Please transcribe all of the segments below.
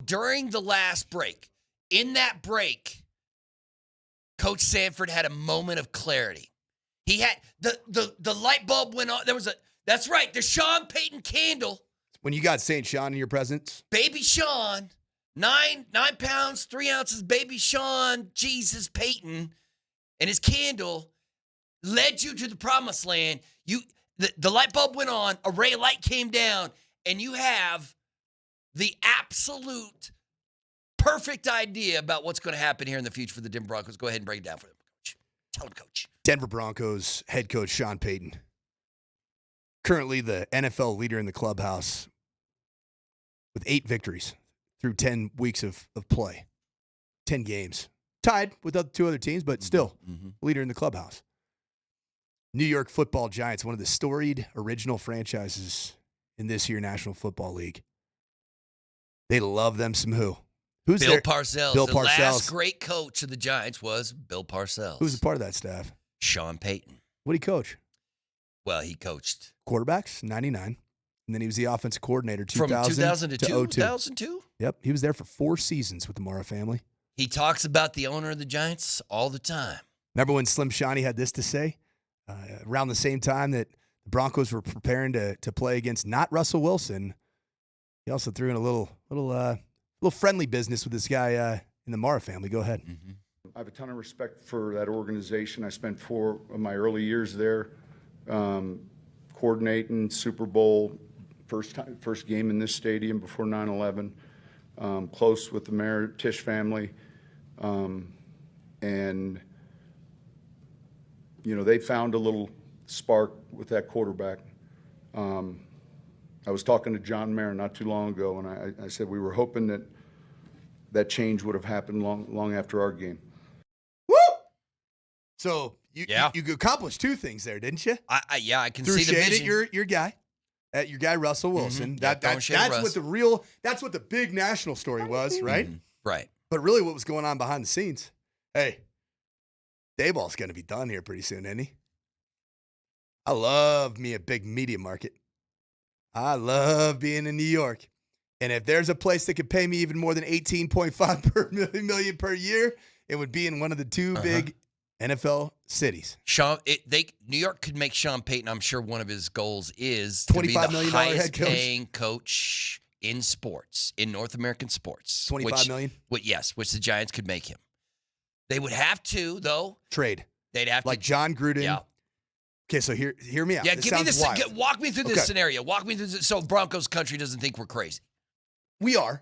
during the last break, in that break, Coach Sanford had a moment of clarity. He had the light bulb went on. That's right, the Sean Payton candle. When you got St. Sean in your presence. Baby Sean, 9 pounds, 3 ounces, baby Sean, Jesus Payton, and his candle led you to the promised land. The light bulb went on, a ray of light came down, and you have the absolute perfect idea about what's going to happen here in the future for the Denver Broncos. Go ahead and break it down for them, Coach. Tell them, Coach. Denver Broncos head coach Sean Payton, currently the NFL leader in the clubhouse with 8 victories through 10 weeks of play, 10 games. Tied with 2 other teams, but still leader in the clubhouse. New York Football Giants, one of the storied original franchises in this year National Football League. They love them some who? Who's Bill there? Parcells. Bill The Parcells. last great coach of the Giants was Bill Parcells. Who's a part of that staff? Sean Payton. What did he coach? Well, he coached. Quarterbacks, 99. And then he was the offensive coordinator, From 2000 to 02. 2002? Yep, he was there for 4 seasons with the Mara family. He talks about the owner of the Giants all the time. Remember when Slim Shani had this to say? Around the same time that the Broncos were preparing to play against not Russell Wilson, he also threw in a little friendly business with this guy in the Mara family. Go ahead. Mm-hmm. I have a ton of respect for that organization. I spent 4 of my early years there, coordinating Super Bowl, first game in this stadium before 9/11. Close with the Mayor Tisch family, and they found a little spark with that quarterback. I was talking to John Mayer not too long ago, and I said we were hoping that change would have happened long after our game. Woo! So you accomplished 2 things there, didn't you? I can Threw see the shade vision. at your guy Russell Wilson. Yeah, That's what the big national story was, right? Right. But really, what was going on behind the scenes? Hey, Dayball's going to be done here pretty soon, isn't he? I love me a big media market. I love being in New York. And if there's a place that could pay me even more than $18.5 million per year, it would be in one of the 2 big NFL cities. New York could make Sean Payton, I'm sure one of his goals is $25 million highest head coach. paying coach in sports, in North American sports. $25 million? Which the Giants could make him. They would have to, though. Trade. They'd have like to. John Gruden. Yeah. Okay, so hear me out. Yeah, this give me sounds this. wild. Walk me through this scenario. Walk me through this so Broncos country doesn't think we're crazy. We are.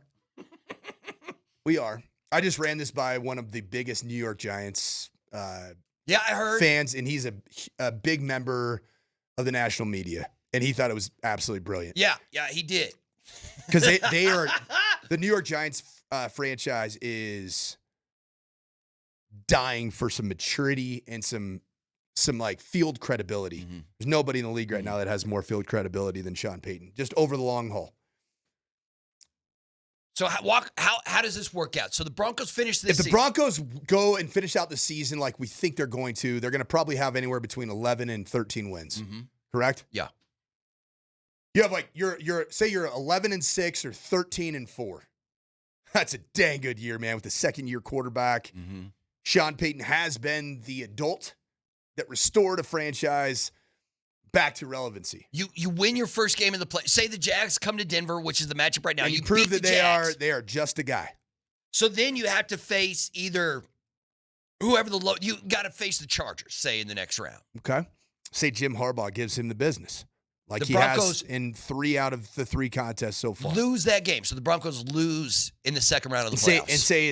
We are. I just ran this by one of the biggest New York Giants I heard. fans, and he's a big member of the national media, and he thought it was absolutely brilliant. Yeah, he did. Because they are the New York Giants franchise is dying for some maturity and some like field credibility. Mm-hmm. There's nobody in the league right now that has more field credibility than Sean Payton, just over the long haul. So how does this work out? So the Broncos finish this If the Broncos go and finish out the season like we think they're going to, they're going to probably have anywhere between 11 and 13 wins. Mm-hmm. Correct? Yeah. You have like you're 11-6 or 13-4. That's a dang good year, man, with a second-year quarterback. Mm-hmm. Sean Payton has been the adult that restored a franchise back to relevancy. You win your first game in the play. Say the Jags come to Denver, which is the matchup right now. And you beat prove the that Jags. they are just a guy. So then you have to face either whoever you got to face the Chargers, say, in the next round. Okay. Say Jim Harbaugh gives him the business. Like the he Broncos has in 3 out of the 3 contests so far. Lose that game. So the Broncos lose in the second round of the playoffs. And say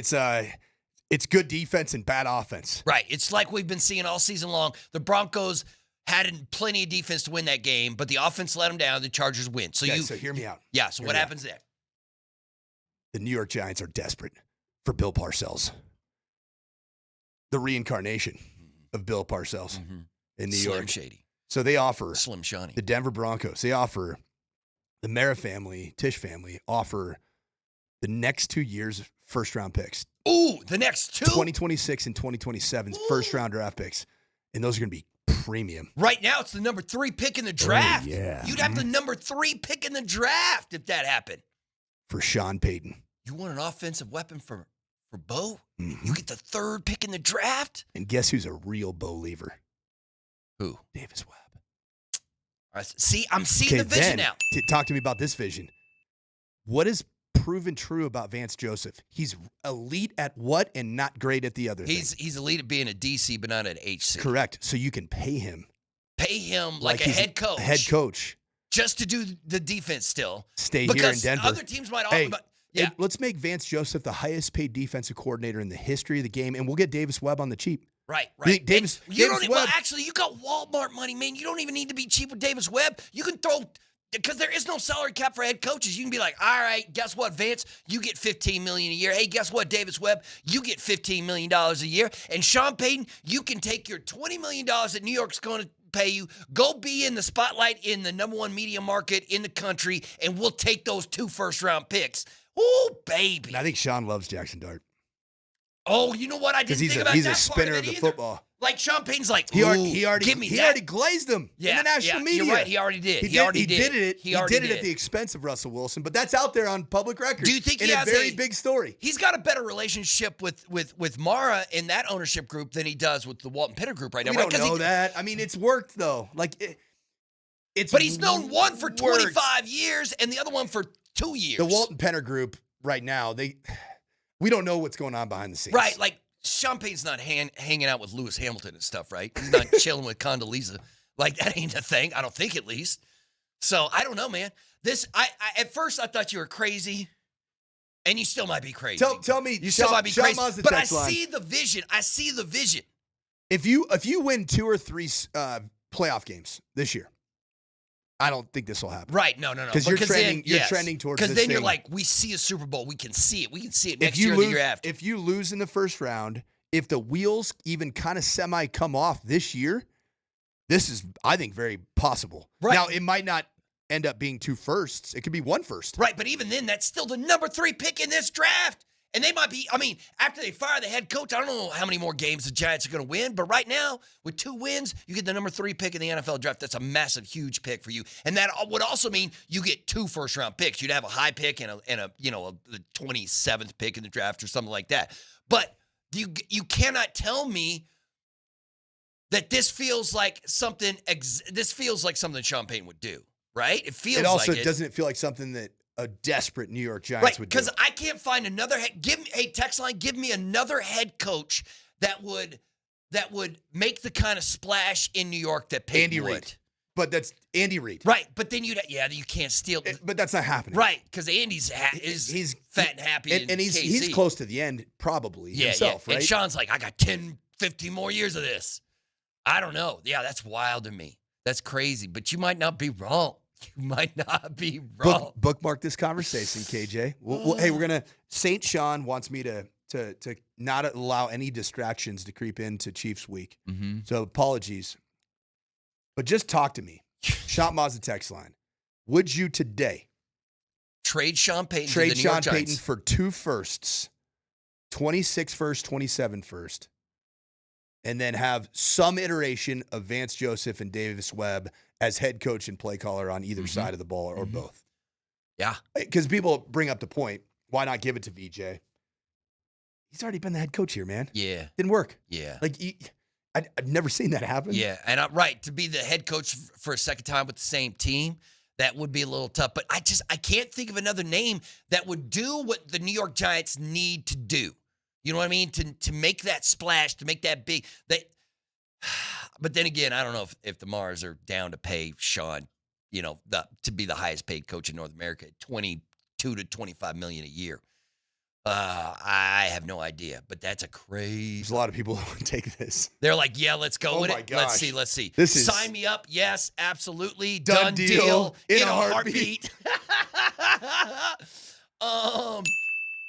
it's good defense and bad offense. Right. It's like we've been seeing all season long. The Broncos had plenty of defense to win that game, but the offense let them down. The Chargers win. So so hear me out. Yeah. So what happens there? The New York Giants are desperate for Bill Parcells. The reincarnation of Bill Parcells in New York. Slim Shady. So they offer Slim Shani. the Denver Broncos. They offer the Mara family, Tisch family, offer the next 2 years first-round picks. Ooh, the next 2? 2026 and 2027 first-round draft picks. And those are going to be premium. Right now, it's the number 3 pick in the draft. Oh, yeah. You'd have the number 3 pick in the draft if that happened. For Sean Payton. You want an offensive weapon for Bo? Mhm. You get the 3rd pick in the draft? And guess who's a real believer? Who? Davis Webb. See, I'm seeing the vision now. Talk to me about this vision. What is proven true about Vance Joseph? He's elite at what and not great at the other thing. He's elite at being a DC, but not an HC. Correct. So you can pay him. Pay him like a he's head coach. A head coach. Just to do the defense still. Stay here in Denver. Other teams might Hey, offer, yeah. Let's make Vance Joseph the highest paid defensive coordinator in the history of the game, and we'll get Davis Webb on the cheap. Right. Davis Webb. Well, actually, you got Walmart money, man. You don't even need to be cheap with Davis Webb. You can throw, because there is no salary cap for head coaches. You can be like, all right, guess what, Vance? You get $15 million a year. Hey, guess what, Davis Webb? You get $15 million a year. And Sean Payton, you can take your $20 million that New York's going to pay you, go be in the spotlight in the number 1 media market in the country, and we'll take those 2 first-round picks. Ooh, baby. And I think Sean loves Jackson Dart. Oh, you know what? I didn't think about that. He's a spinner of the either. football. Like Sean Payton's like, he already give me he that. already glazed him in the national media. You're right. He already did. He did it at the expense of Russell Wilson, but that's out there on public record. Do you think in he a has very big story? He's got a better relationship with Mara in that ownership group than he does with the Walton Penner group right now. We don't know that. I mean, it's worked though. Like it's. But he's known one for 25 years and the other one for 2 years. The Walton Penner group right now, we don't know what's going on behind the scenes. Right, like. Sean Payton's not hanging out with Lewis Hamilton and stuff, right? He's not chilling with Condoleezza. Like, that ain't a thing. I don't think, at least. So, I don't know, man. I at first, I thought you were crazy. And you still might be crazy. Tell me. You still might be crazy. But I line. see the vision. I see the vision. If you win 2 or 3 playoff games this year, I don't think this will happen. Right. No. Because you're trending towards this. Because then you're thing. like, we see a Super Bowl. We can see it. We can see it next year year or the year after. If you lose in the first round, if the wheels even kind of semi come off this year, this is, I think, very possible. Right. Now, it might not end up being 2 firsts. It could be 1 first. Right. But even then, that's still the number 3 pick in this draft. And they might be, I mean, after they fire the head coach, I don't know how many more games the Giants are going to win. But right now, with 2 wins, you get the number 3 pick in the NFL draft. That's a massive, huge pick for you. And that would also mean you get 2 first-round picks. You'd have a high pick and a the 27th pick in the draft or something like that. But you cannot tell me that this feels like something. This feels like something Sean Payton would do, right? It feels. It also like it. Doesn't it feel like something that a desperate New York Giants would do? Because I can't find another. Text line. Give me another head coach that would make the kind of splash in New York that Payton Andy would. Reid. But that's Andy Reid. Right, but then you can't steal. But that's not happening. Right, because Andy's he's fat and happy, and he's close to the end probably himself, right? And Sean's like, I got 10, 15 more years of this. I don't know. Yeah, that's wild to me. That's crazy, but you might not be wrong. You might not be wrong. Bookmark this conversation, KJ. Hey, we're gonna. Saint Sean wants me to not allow any distractions to creep into Chiefs week. Mm-hmm. So apologies, but just talk to me. Shot Mazda text line. Would you today trade Sean Payton? Trade to the New York Sean Payton Giants? for 2 firsts, 26 first, 27 first, and then have some iteration of Vance Joseph and Davis Webb as head coach and play caller on either side of the ball or both? Yeah. Because people bring up the point, why not give it to VJ? He's already been the head coach here, man. Yeah. Didn't work. Yeah. Like, I've never seen that happen. Yeah, and to be the head coach for a second time with the same team, that would be a little tough. But I can't think of another name that would do what the New York Giants need to do. You know what I mean? To make that splash, to make that big. But then again, I don't know if the Mars are down to pay Sean, to be the highest paid coach in North America, $22 to $25 million a year. I have no idea, but that's a crazy. There's a lot of people who would take this. They're like, yeah, let's go with my it. gosh. Let's see. Sign me up. Yes, absolutely. Done deal in a heartbeat.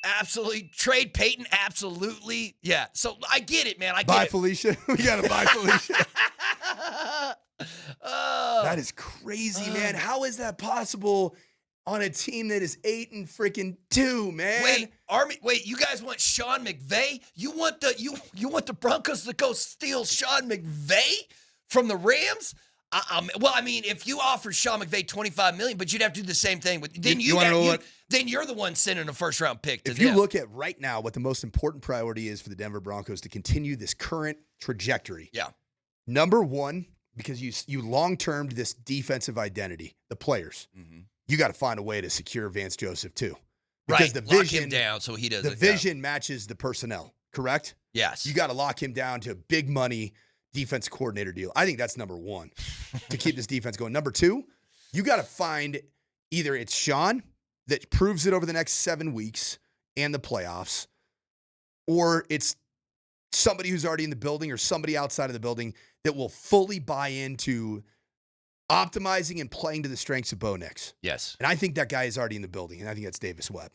Absolutely. Trade Payton. Absolutely. Yeah. So I get it, man. Bye, Felicia. We got to buy Felicia. That is crazy, man. How is that possible on a team that is 8-2, man? Wait, you guys want Sean McVay? You want the Broncos to go steal Sean McVay from the Rams? Well, I mean, if you offer Sean McVay $25 million, but you'd have to do the same thing with. Then You wanna know what? Then you're the one sending a first-round pick to If you them. look at right now what the most important priority is for the Denver Broncos to continue this current trajectory. Yeah. Number one, because you long-termed this defensive identity, the players. Mm-hmm. You got to find a way to secure Vance Joseph too. Because Right. the Lock vision him down so he doesn't. the vision matches the personnel, correct? Yes. You got to lock him down to a big money defense coordinator deal. I think that's number one to keep this defense going. Number two, you got to find either it's Sean that proves it over the next 7 weeks and the playoffs, or it's somebody who's already in the building or somebody outside of the building that will fully buy into optimizing and playing to the strengths of Bo Nix. Yes. And I think that guy is already in the building, and I think that's Davis Webb.